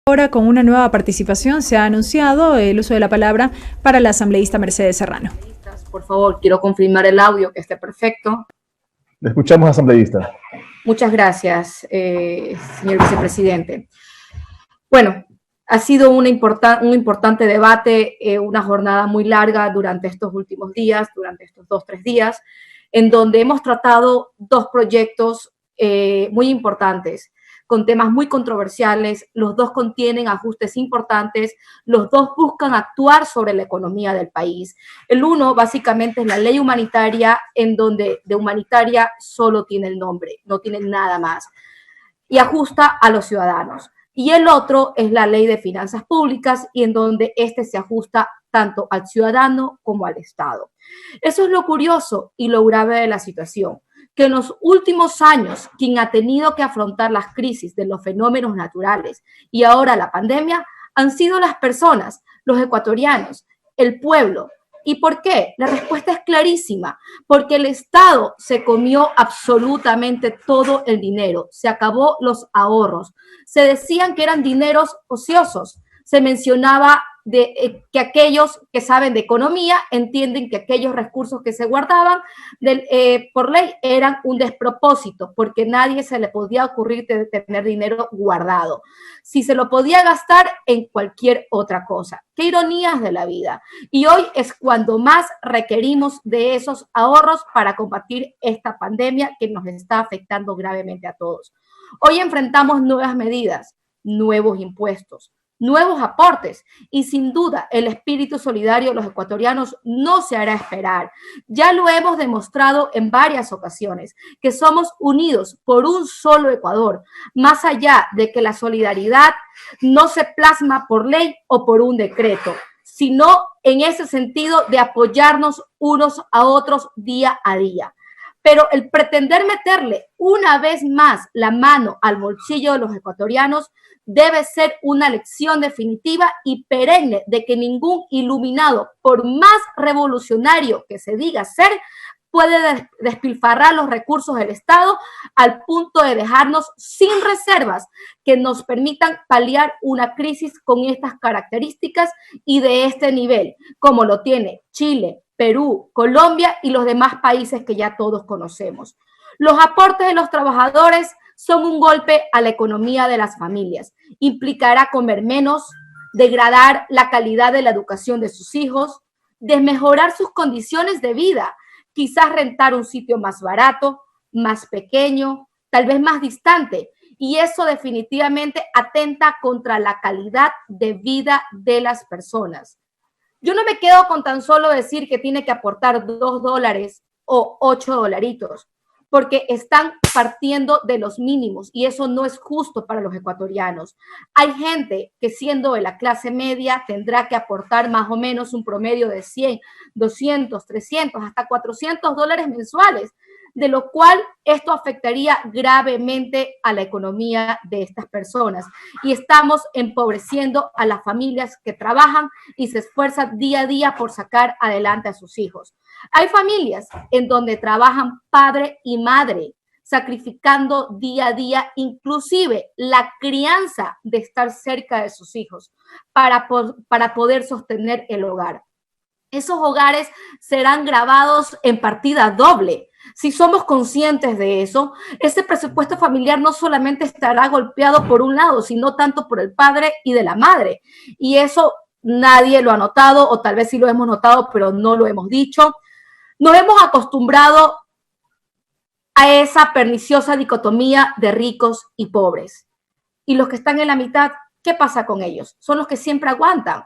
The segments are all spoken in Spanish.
Ahora, con una nueva participación, se ha anunciado el uso de la palabra para la asambleísta Mercedes Serrano. Por favor, quiero confirmar el audio, que esté perfecto. Le escuchamos, asambleísta. Muchas gracias, señor vicepresidente. Bueno, ha sido un importante debate, una jornada muy larga durante estos últimos días, durante estos 2-3 días, en donde hemos tratado dos proyectos muy importantes, con temas muy controversiales. Los dos contienen ajustes importantes, los dos buscan actuar sobre la economía del país. El uno básicamente es la ley humanitaria, en donde de humanitaria solo tiene el nombre, no tiene nada más, y ajusta a los ciudadanos. Y el otro es la ley de finanzas públicas, y en donde se ajusta tanto al ciudadano como al Estado. Eso es lo curioso y lo grave de la situación, que en los últimos años quien ha tenido que afrontar las crisis de los fenómenos naturales y ahora la pandemia han sido las personas, los ecuatorianos, el pueblo. ¿Y por qué? La respuesta es clarísima, porque el Estado se comió absolutamente todo el dinero, se acabó los ahorros, se decían que eran dineros ociosos, se mencionaba que aquellos que saben de economía entienden que aquellos recursos que se guardaban por ley eran un despropósito, porque nadie se le podía ocurrir tener dinero guardado. Si se lo podía gastar en cualquier otra cosa. Qué ironías de la vida. Y hoy es cuando más requerimos de esos ahorros para combatir esta pandemia que nos está afectando gravemente a todos. Hoy enfrentamos nuevas medidas, nuevos impuestos, nuevos aportes, y sin duda el espíritu solidario de los ecuatorianos no se hará esperar. Ya lo hemos demostrado en varias ocasiones, que somos unidos por un solo Ecuador, más allá de que la solidaridad no se plasma por ley o por un decreto, sino en ese sentido de apoyarnos unos a otros día a día. Pero el pretender meterle una vez más la mano al bolsillo de los ecuatorianos debe ser una lección definitiva y perenne de que ningún iluminado, por más revolucionario que se diga ser, puede despilfarrar los recursos del Estado al punto de dejarnos sin reservas que nos permitan paliar una crisis con estas características y de este nivel, como lo tiene Chile, Perú, Colombia y los demás países que ya todos conocemos. Los aportes de los trabajadores son un golpe a la economía de las familias. Implicará comer menos, degradar la calidad de la educación de sus hijos, desmejorar sus condiciones de vida, quizás rentar un sitio más barato, más pequeño, tal vez más distante. Y eso definitivamente atenta contra la calidad de vida de las personas. Yo no me quedo con tan solo decir que tiene que aportar $2 o 8 dolaritos, porque están partiendo de los mínimos y eso no es justo para los ecuatorianos. Hay gente que siendo de la clase media tendrá que aportar más o menos un promedio de 100, 200, 300, hasta $400 mensuales, de lo cual esto afectaría gravemente a la economía de estas personas. Y estamos empobreciendo a las familias que trabajan y se esfuerzan día a día por sacar adelante a sus hijos. Hay familias en donde trabajan padre y madre, sacrificando día a día inclusive la crianza de estar cerca de sus hijos para poder sostener el hogar. Esos hogares serán gravados en partida doble. Si somos conscientes de eso, ese presupuesto familiar no solamente estará golpeado por un lado, sino tanto por el padre y de la madre. Y eso nadie lo ha notado, o tal vez sí lo hemos notado, pero no lo hemos dicho. Nos hemos acostumbrado a esa perniciosa dicotomía de ricos y pobres. Y los que están en la mitad, ¿qué pasa con ellos? Son los que siempre aguantan.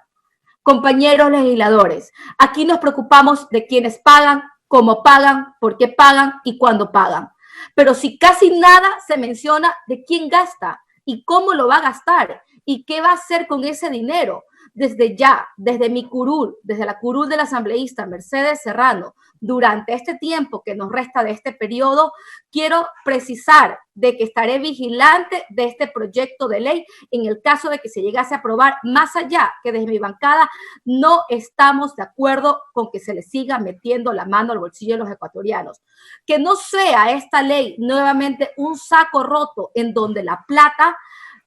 Compañeros legisladores, aquí nos preocupamos de quienes pagan, cómo pagan, por qué pagan y cuándo pagan. Pero si casi nada se menciona de quién gasta y cómo lo va a gastar y qué va a hacer con ese dinero. Desde ya, desde mi curul, desde la curul de la asambleísta Mercedes Serrano, durante este tiempo que nos resta de este periodo, quiero precisar de que estaré vigilante de este proyecto de ley en el caso de que se llegase a aprobar, más allá que desde mi bancada no estamos de acuerdo con que se le siga metiendo la mano al bolsillo de los ecuatorianos. Que no sea esta ley nuevamente un saco roto en donde la plata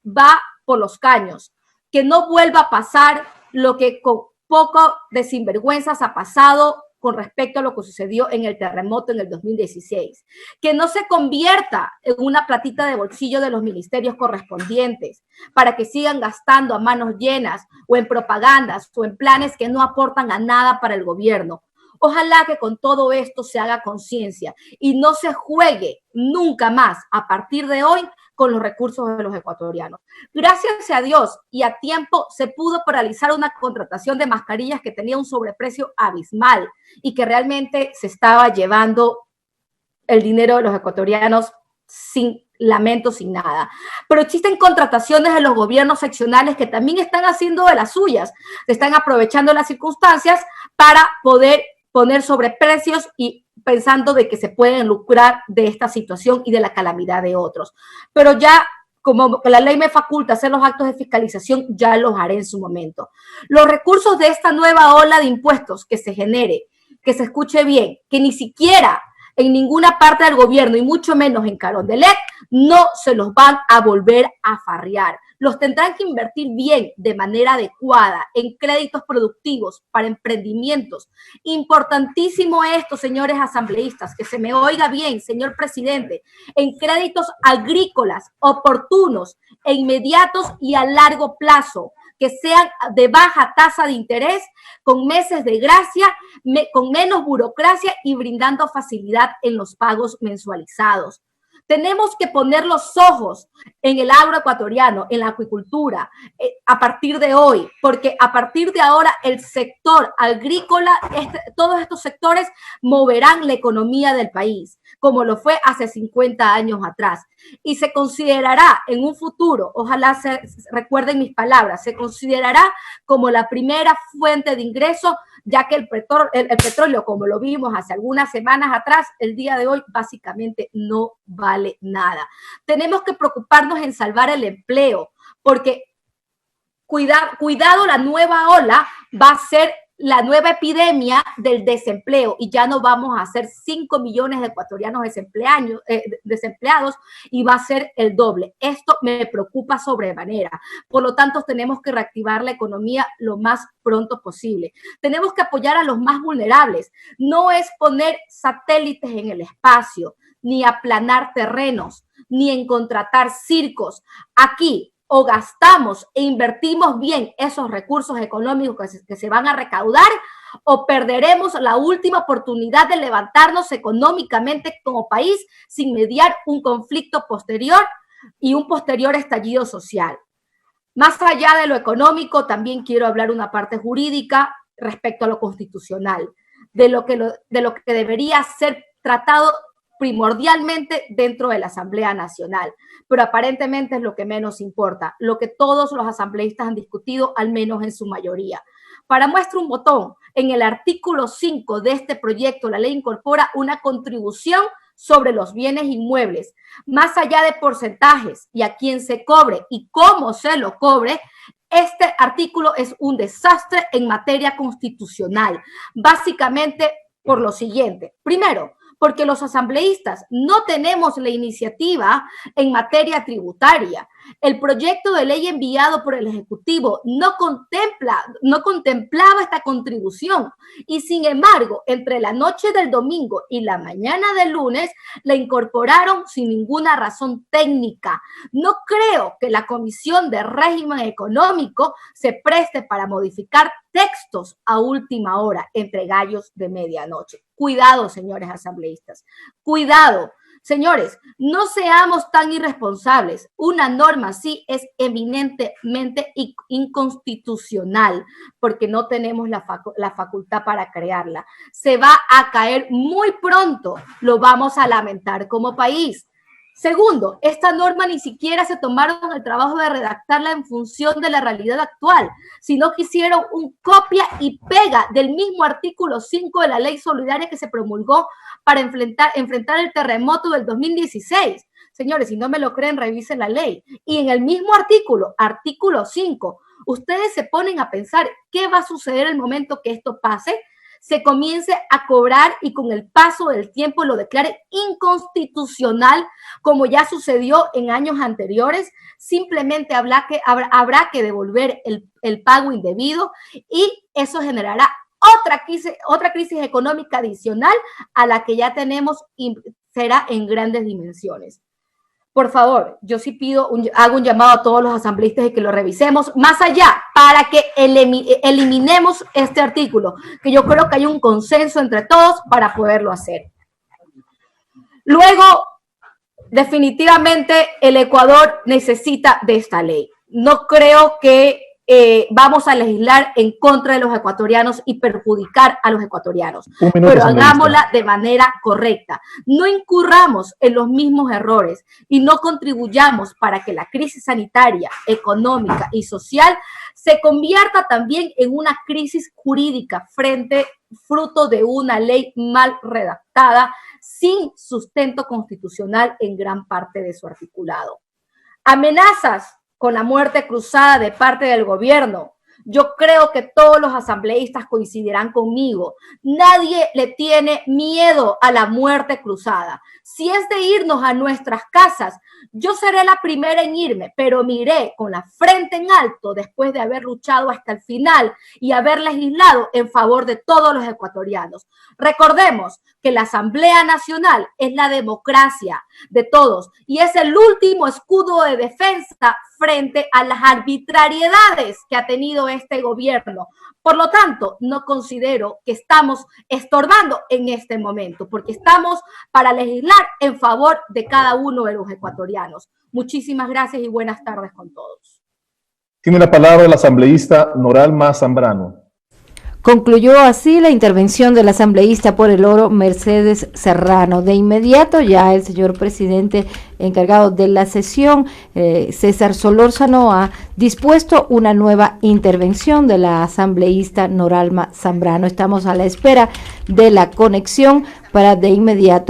va por los caños. que no vuelva a pasar lo que con poco de sinvergüenzas ha pasado con respecto a lo que sucedió en el terremoto en el 2016, que no se convierta en una platita de bolsillo de los ministerios correspondientes para que sigan gastando a manos llenas o en propagandas o en planes que no aportan a nada para el gobierno. Ojalá que con todo esto se haga conciencia y no se juegue nunca más a partir de hoy con los recursos de los ecuatorianos. Gracias a Dios y a tiempo se pudo paralizar una contratación de mascarillas que tenía un sobreprecio abismal y que realmente se estaba llevando el dinero de los ecuatorianos sin lamento, sin nada. Pero existen contrataciones de los gobiernos seccionales que también están haciendo de las suyas, se están aprovechando las circunstancias para poder poner sobreprecios y pensando de que se pueden lucrar de esta situación y de la calamidad de otros. Pero ya, como la ley me faculta hacer los actos de fiscalización, ya los haré en su momento. Los recursos de esta nueva ola de impuestos que se genere, que se escuche bien, que ni siquiera en ninguna parte del gobierno y mucho menos en Carondelet no se los van a volver a farrear. Los tendrán que invertir bien, de manera adecuada, en créditos productivos para emprendimientos. Importantísimo esto, señores asambleístas, que se me oiga bien, señor presidente, en créditos agrícolas oportunos e inmediatos y a largo plazo, que sean de baja tasa de interés, con meses de gracia, con menos burocracia y brindando facilidad en los pagos mensualizados. Tenemos que poner los ojos en el agroecuatoriano, en la acuicultura, a partir de hoy, porque a partir de ahora el sector agrícola, todos estos sectores moverán la economía del país, como lo fue hace 50 años atrás. Y se considerará en un futuro, ojalá recuerden mis palabras, se considerará como la primera fuente de ingreso, ya que el petróleo, como lo vimos hace algunas semanas atrás, el día de hoy básicamente no vale nada. Tenemos que preocuparnos en salvar el empleo, porque cuidado, la nueva ola va a ser la nueva epidemia del desempleo y ya no vamos a ser 5 millones de ecuatorianos desempleados y va a ser el doble. Esto me preocupa sobremanera. Por lo tanto, tenemos que reactivar la economía lo más pronto posible. Tenemos que apoyar a los más vulnerables. No es poner satélites en el espacio, ni aplanar terrenos, ni en contratar circos. Aquí, o gastamos e invertimos bien esos recursos económicos que se van a recaudar, o perderemos la última oportunidad de levantarnos económicamente como país sin mediar un conflicto posterior y un posterior estallido social. Más allá de lo económico, también quiero hablar una parte jurídica respecto a lo constitucional, de lo que debería ser tratado primordialmente dentro de la Asamblea Nacional, pero aparentemente es lo que menos importa, lo que todos los asambleístas han discutido, al menos en su mayoría. Para muestra un botón, en el artículo 5 de este proyecto, la ley incorpora una contribución sobre los bienes inmuebles, más allá de porcentajes y a quién se cobre y cómo se lo cobre. Este artículo es un desastre en materia constitucional, básicamente por lo siguiente. Primero, porque los asambleístas no tenemos la iniciativa en materia tributaria. El proyecto de ley enviado por el Ejecutivo no contemplaba esta contribución y, sin embargo, entre la noche del domingo y la mañana del lunes la incorporaron sin ninguna razón técnica. No creo que la Comisión de Régimen Económico se preste para modificar textos a última hora entre gallos de medianoche. Cuidado, señores asambleístas, cuidado. Señores, no seamos tan irresponsables. Una norma así es eminentemente inconstitucional porque no tenemos la facultad para crearla. Se va a caer muy pronto. Lo vamos a lamentar como país. Segundo, esta norma ni siquiera se tomaron el trabajo de redactarla en función de la realidad actual, sino que hicieron un copia y pega del mismo artículo 5 de la ley solidaria que se promulgó para enfrentar el terremoto del 2016. Señores, si no me lo creen, revisen la ley. Y en el mismo artículo 5, ustedes se ponen a pensar qué va a suceder el momento que esto pase. se comience a cobrar y con el paso del tiempo lo declare inconstitucional, como ya sucedió en años anteriores. Simplemente habrá que devolver el pago indebido y eso generará otra crisis económica adicional a la que ya tenemos y será en grandes dimensiones. Por favor, yo sí hago un llamado a todos los asambleístas de que lo revisemos más allá para que eliminemos este artículo, que yo creo que hay un consenso entre todos para poderlo hacer. Luego, definitivamente el Ecuador necesita de esta ley. No creo que vamos a legislar en contra de los ecuatorianos y perjudicar a los ecuatorianos, pero hagámosla de manera correcta. No incurramos en los mismos errores y no contribuyamos para que la crisis sanitaria, económica y social se convierta también en una crisis jurídica fruto de una ley mal redactada, sin sustento constitucional en gran parte de su articulado. Amenazas con la muerte cruzada de parte del gobierno. Yo creo que todos los asambleístas coincidirán conmigo. Nadie le tiene miedo a la muerte cruzada. Si es de irnos a nuestras casas, yo seré la primera en irme, pero me iré con la frente en alto después de haber luchado hasta el final y haber legislado en favor de todos los ecuatorianos. Recordemos que la Asamblea Nacional es la democracia de todos y es el último escudo de defensa frente a las arbitrariedades que ha tenido este gobierno. Por lo tanto, no considero que estamos estorbando en este momento, porque estamos para legislar en favor de cada uno de los ecuatorianos. Muchísimas gracias y buenas tardes con todos. Tiene la palabra el asambleísta Noralma Zambrano. Concluyó así la intervención del asambleísta por el Oro, Mercedes Serrano. De inmediato ya el señor presidente encargado de la sesión, César Solórzano, ha dispuesto una nueva intervención de la asambleísta Noralma Zambrano. Estamos a la espera de la conexión para de inmediato